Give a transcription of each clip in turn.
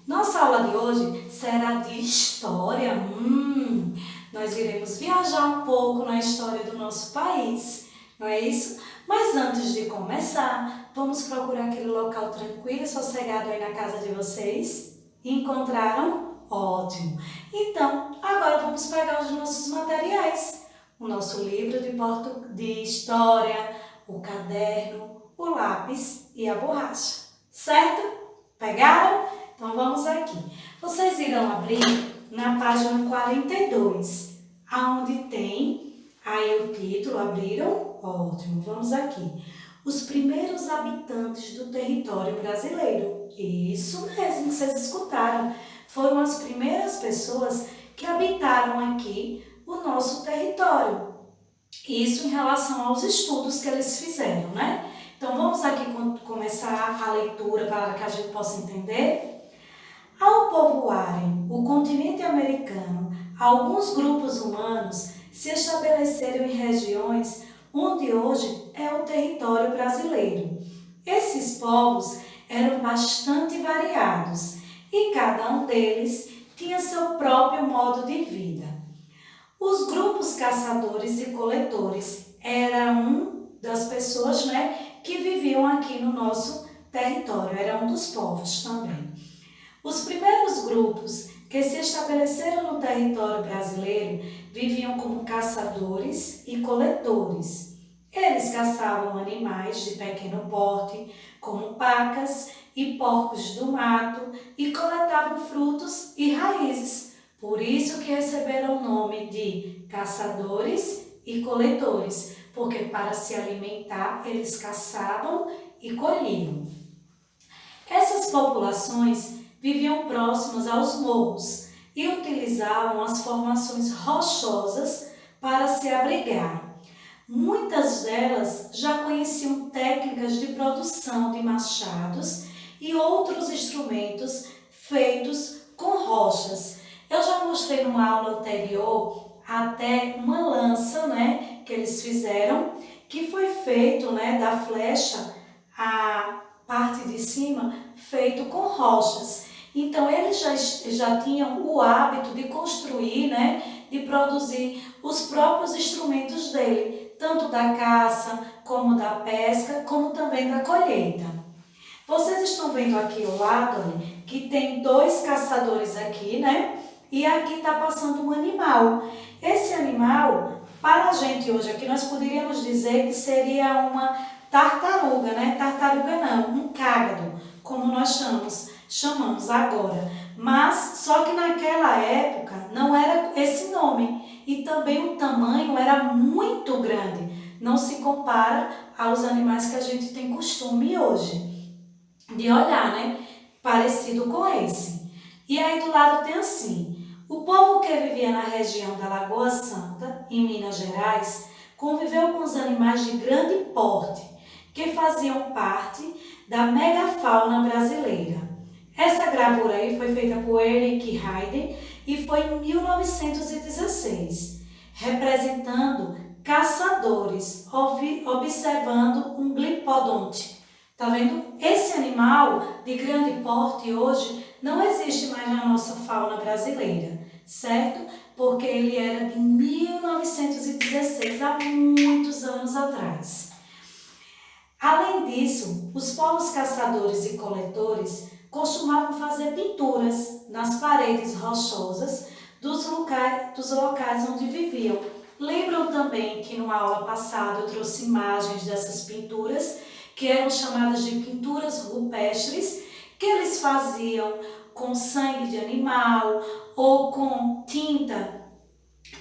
Nossa aula de hoje será de história. Nós iremos viajar um pouco na história do nosso país, não é isso? Mas antes de começar, vamos procurar aquele local tranquilo e sossegado aí na casa de vocês? Encontraram? Ótimo! Então, agora vamos pegar os nossos materiais. O nosso livro de história, o caderno, o lápis e a borracha. Certo? Pegaram? Então vamos aqui. Vocês irão abrir na página 42, aonde tem aí o título. Abriram? Ótimo. Vamos aqui. Os primeiros habitantes do território brasileiro. Isso mesmo, vocês escutaram. Foram as primeiras pessoas que habitaram aqui o nosso território. Isso em relação aos estudos que eles fizeram, né? Então vamos aqui começar a leitura para que a gente possa entender. Ao povoarem o continente americano, alguns grupos humanos se estabeleceram em regiões onde hoje é o território brasileiro. Esses povos eram bastante variados e cada um deles tinha seu próprio modo de vida. Os grupos caçadores e coletores eram das pessoas, que viviam aqui no nosso território, eram dos povos também. Os primeiros grupos que se estabeleceram no território brasileiro viviam como caçadores e coletores. Eles caçavam animais de pequeno porte, como pacas e porcos do mato, e coletavam frutos e raízes. Por isso que receberam o nome de caçadores e coletores, porque para se alimentar eles caçavam e colhiam. Essas populações viviam próximas aos morros e utilizavam as formações rochosas para se abrigar. Muitas delas já conheciam técnicas de produção de machados e outros instrumentos feitos com rochas. Eu já mostrei numa aula anterior até uma lança, que eles fizeram, que foi feito, da flecha, a parte de cima, feito com rochas. Então, eles já tinham o hábito de construir, de produzir os próprios instrumentos dele, tanto da caça, como da pesca, como também da colheita. Vocês estão vendo aqui ao lado, que tem dois caçadores aqui, e aqui está passando um animal. Esse animal, para a gente hoje aqui, nós poderíamos dizer que seria uma tartaruga, Tartaruga não, um cágado, como nós chamamos agora. Mas, só que naquela época não era esse nome. E também o tamanho era muito grande. Não se compara aos animais que a gente tem costume hoje de olhar, parecido com esse. E aí do lado tem assim: o povo que vivia na região da Lagoa Santa, em Minas Gerais, conviveu com os animais de grande porte, que faziam parte da megafauna brasileira. Essa gravura aí foi feita por Erich Hayden e foi em 1916, representando caçadores observando um glipodonte. Tá vendo? Esse animal de grande porte hoje não existe mais na nossa fauna brasileira, certo? Porque ele era de 1916, há muitos anos atrás. Além disso, os povos caçadores e coletores costumavam fazer pinturas nas paredes rochosas dos locais onde viviam. Lembram também que na aula passada eu trouxe imagens dessas pinturas, que eram chamadas de pinturas rupestres, que eles faziam com sangue de animal ou com tinta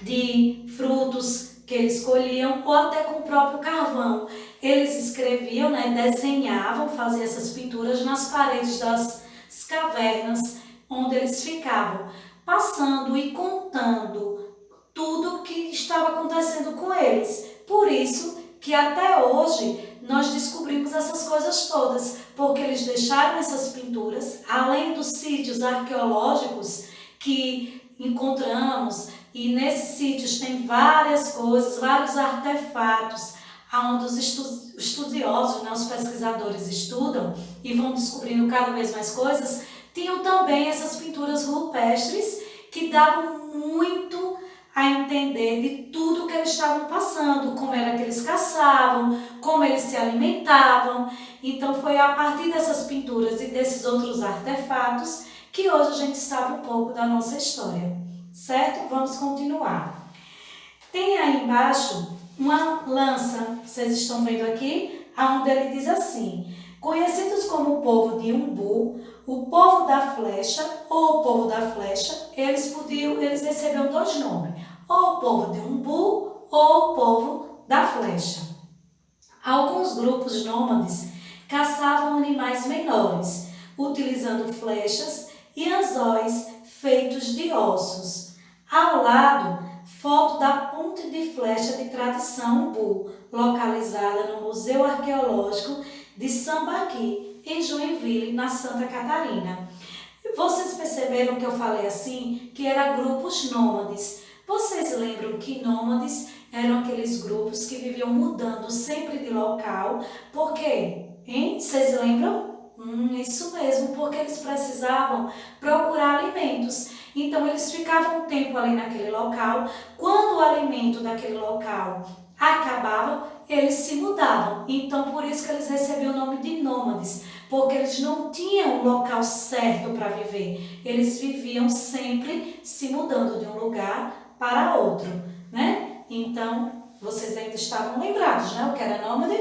de frutos que eles colhiam ou até com o próprio carvão. Eles escreviam, desenhavam, faziam essas pinturas nas paredes das cavernas onde eles ficavam, passando e contando tudo o que estava acontecendo com eles. Por isso que até hoje nós descobrimos essas coisas todas, porque eles deixaram essas pinturas, além dos sítios arqueológicos que encontramos, e nesses sítios tem várias coisas, vários artefatos, onde os estudiosos, os pesquisadores estudam e vão descobrindo cada vez mais coisas. Tinham também essas pinturas rupestres que davam muito a entender de tudo que eles estavam passando, como era que eles caçavam, como eles se alimentavam. Então foi a partir dessas pinturas e desses outros artefatos que hoje a gente sabe um pouco da nossa história, certo? Vamos continuar. Tem aí embaixo uma lança, vocês estão vendo aqui, onde ele diz assim: conhecidos como o povo de Umbu, o povo da flecha ou o povo da flecha, eles receberam dois nomes, ou o povo de Umbu ou o povo da flecha. Alguns grupos nômades caçavam animais menores, utilizando flechas e anzóis feitos de ossos. Ao lado, foto da ponte de flecha de tradição Umbu, localizada no Museu Arqueológico de Sambaqui, em Joinville, na Santa Catarina. Vocês perceberam que eu falei assim, que eram grupos nômades. Vocês lembram que nômades eram aqueles grupos que viviam mudando sempre de local? Por quê? Hein? Vocês lembram? Isso mesmo, porque eles precisavam procurar alimentos. Então, eles ficavam um tempo ali naquele local. Quando o alimento daquele local acabava, eles se mudavam. Então, por isso que eles recebiam o nome de nômades, porque eles não tinham um local certo para viver. Eles viviam sempre se mudando de um lugar para outro, né? Então, vocês ainda estavam lembrados, né? O que era nômade?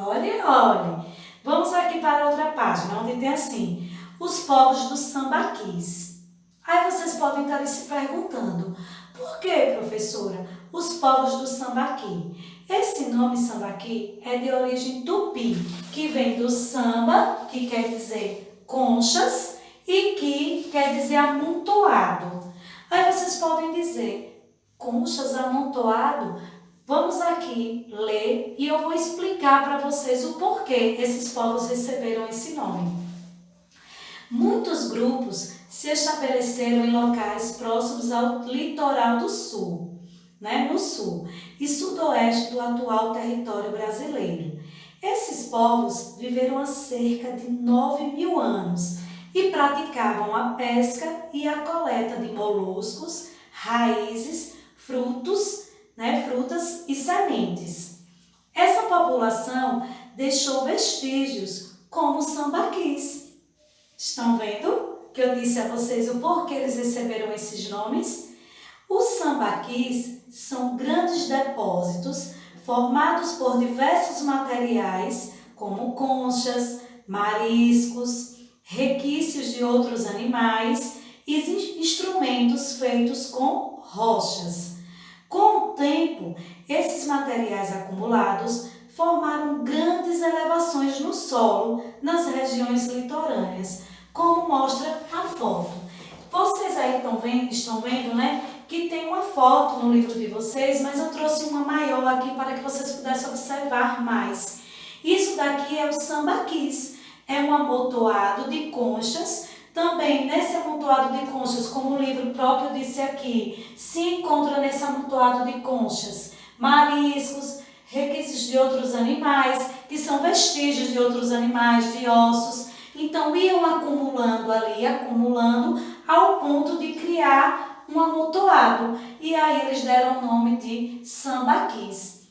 Olha. Vamos aqui para outra página, onde tem assim: os povos dos sambaquis. Aí vocês podem estar se perguntando: por que, professora, os povos do Sambaqui? Esse nome Sambaqui é de origem tupi, que vem do samba, que quer dizer conchas, e que quer dizer amontoado. Aí vocês podem dizer: conchas, amontoado? Vamos aqui ler e eu vou explicar para vocês o porquê esses povos receberam esse nome. Muitos grupos se estabeleceram em locais próximos ao litoral do sul, no sul e sudoeste do atual território brasileiro. Esses povos viveram há cerca de 9.000 anos e praticavam a pesca e a coleta de moluscos, raízes, frutas e sementes. Essa população deixou vestígios como os sambaquis. Estão vendo que eu disse a vocês o porquê eles receberam esses nomes? Os sambaquis são grandes depósitos formados por diversos materiais, como conchas, mariscos, requícios de outros animais e instrumentos feitos com rochas. Com o tempo, esses materiais acumulados formaram grandes elevações no solo nas regiões litorâneas, como mostra a foto. Vocês aí estão vendo, que tem uma foto no livro de vocês, mas eu trouxe uma maior aqui para que vocês pudessem observar mais. Isso daqui é o sambaquis, é um amontoado de conchas. Também nesse amontoado de conchas, como o livro próprio disse aqui, se encontra nesse amontoado de conchas mariscos, requisitos de outros animais, que são vestígios de outros animais, de ossos. Então, iam acumulando ao ponto de criar um amontoado. E aí eles deram o nome de sambaquis.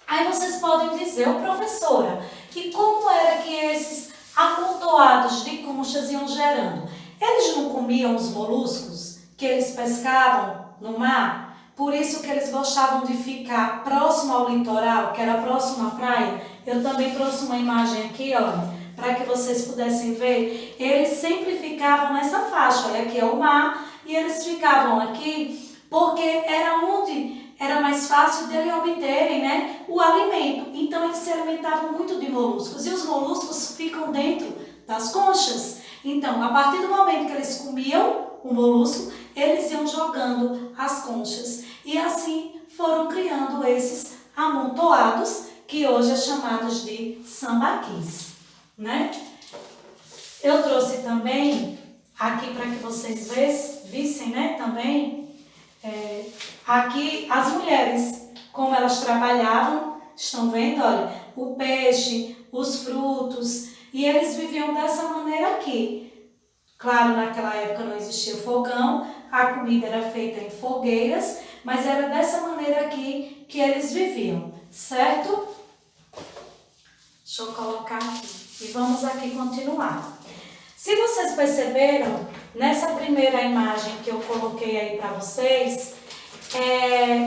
Aí vocês podem dizer: professora, e como era que esses amontoados de conchas iam gerando? Eles não comiam os moluscos que eles pescavam no mar? Por isso que eles gostavam de ficar próximo ao litoral, que era próximo à praia. Eu também trouxe uma imagem aqui, olha, para que vocês pudessem ver. Eles sempre ficavam nessa faixa. Olha, aqui é o mar e eles ficavam aqui porque era onde era mais fácil dele obterem, o alimento. Então, eles se alimentavam muito de moluscos. E os moluscos ficam dentro das conchas. Então, a partir do momento que eles comiam o molusco, eles iam jogando as conchas. E assim foram criando esses amontoados, que hoje é chamados de sambaquis, Eu trouxe também, aqui para que vocês vissem, também, aqui as mulheres, como elas trabalhavam, estão vendo, olha, o peixe, os frutos, e eles viviam dessa maneira aqui. Claro, naquela época não existia fogão, a comida era feita em fogueiras, mas era dessa maneira aqui que eles viviam, certo? Deixa eu colocar aqui e vamos aqui continuar. Se vocês perceberam, nessa primeira imagem que eu coloquei aí para vocês,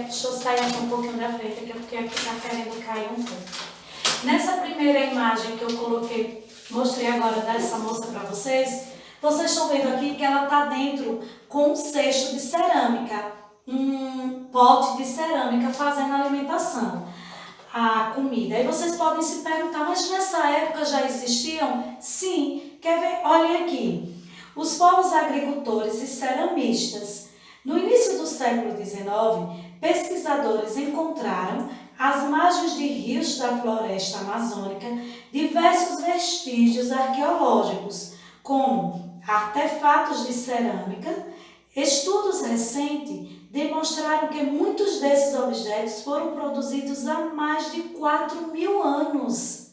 deixa eu sair aqui um pouquinho da frente, porque aqui está querendo cair um pouco. Nessa primeira imagem que eu coloquei, mostrei agora dessa moça para vocês, vocês estão vendo aqui que ela está dentro com um cesto de cerâmica, um pote de cerâmica fazendo a alimentação, a comida. Aí vocês podem se perguntar, mas nessa época já existiam? Sim, quer ver? Olhem aqui. Os povos agricultores e ceramistas. No início do século XIX, pesquisadores encontraram, às margens de rios da floresta amazônica, diversos vestígios arqueológicos, como artefatos de cerâmica. Estudos recentes demonstraram que muitos desses objetos foram produzidos há mais de 4.000 anos.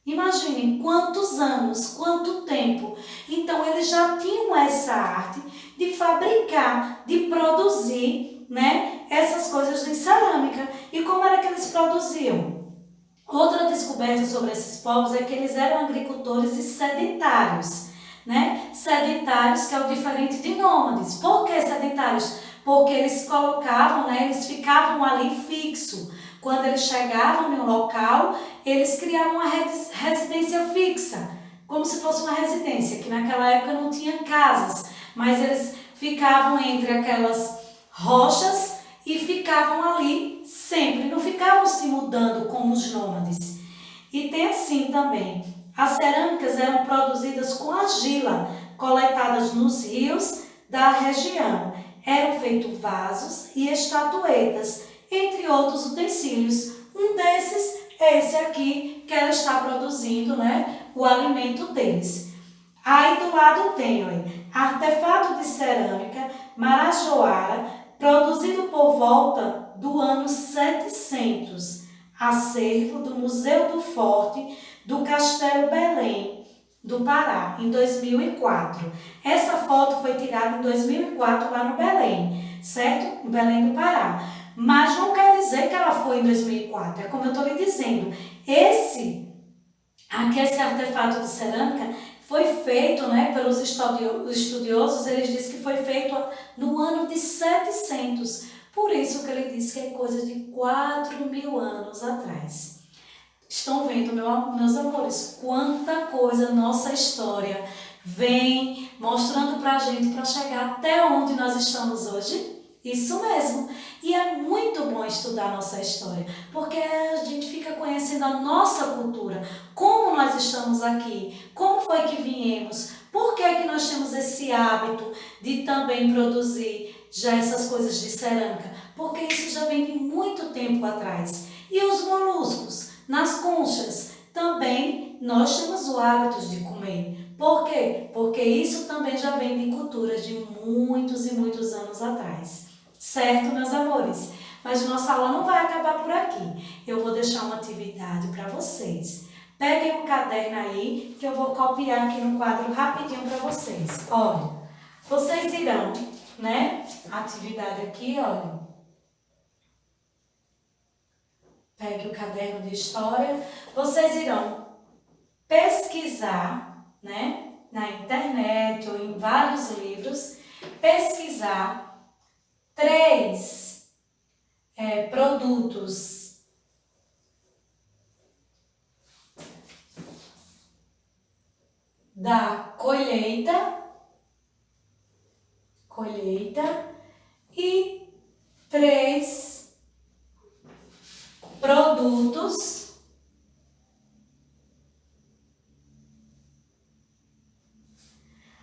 Imaginem quantos anos, quanto tempo. Então, eles já tinham essa arte de fabricar, de produzir, essas coisas de cerâmica. E como era que eles produziam? Outra descoberta sobre esses povos é que eles eram agricultores e sedentários. Sedentários, que é o diferente de nômades. Por que sedentários? Porque eles colocavam, eles ficavam ali fixo. Quando eles chegavam em um local, eles criavam uma residência fixa, como se fosse uma residência, que naquela época não tinha casas, mas eles ficavam entre aquelas rochas e ficavam ali sempre, não ficavam se mudando como os nômades. E tem assim também, as cerâmicas eram produzidas com argila, coletadas nos rios da região. Eram feitos vasos e estatuetas, entre outros utensílios. Um desses é esse aqui, que ela está produzindo, o alimento deles. Aí do lado tem, artefato de cerâmica Marajoara, produzido por volta do ano 700, acervo do Museu do Forte do Castelo Belém do Pará, em 2004. Essa foto foi tirada em 2004 lá no Belém, certo? Em Belém do Pará. Mas não quer dizer que ela foi em 2004, é como eu estou lhe dizendo. Esse artefato de cerâmica foi feito, pelos estudiosos, eles dizem que foi feito no ano de 700. Por isso que ele diz que é coisa de 4.000 anos atrás. Estão vendo, meus amores, quanta coisa nossa história vem mostrando pra gente para chegar até onde nós estamos hoje? Isso mesmo. E é muito bom estudar nossa história, porque a gente fica conhecendo a nossa cultura, como nós estamos aqui, como foi que viemos, por que que nós temos esse hábito de também produzir já essas coisas de cerâmica, porque isso já vem de muito tempo atrás. E os moluscos, nas conchas, também nós temos o hábito de comer. Por quê? Porque isso também já vem de culturas de muitos e muitos anos atrás. Certo, meus amores? Mas nossa aula não vai acabar por aqui. Eu vou deixar uma atividade para vocês. Peguem um caderno aí, que eu vou copiar aqui no quadro rapidinho para vocês. Olha, vocês irão, a atividade aqui, olha. Pegue o caderno de história. Vocês irão pesquisar, na internet ou em vários livros, pesquisar 3 produtos da colheita e 3 produtos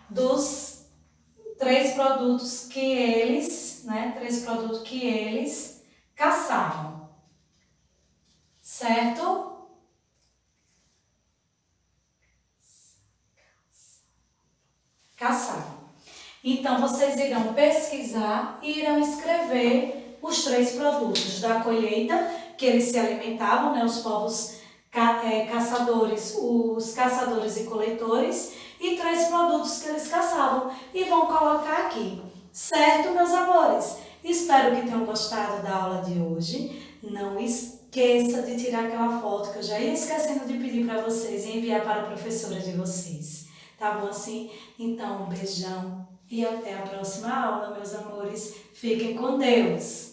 dos 3 produtos que eles, 3 produtos que eles caçavam, certo? Caçavam. Então, vocês irão pesquisar e irão escrever os 3 produtos da colheita, que eles se alimentavam, os povos caçadores, os caçadores e coletores, e 3 produtos que eles caçavam, e vão colocar aqui. Certo, meus amores? Espero que tenham gostado da aula de hoje. Não esqueça de tirar aquela foto que eu já ia esquecendo de pedir para vocês e enviar para a professora de vocês. Tá bom assim? Então, um beijão e até a próxima aula, meus amores. Fiquem com Deus!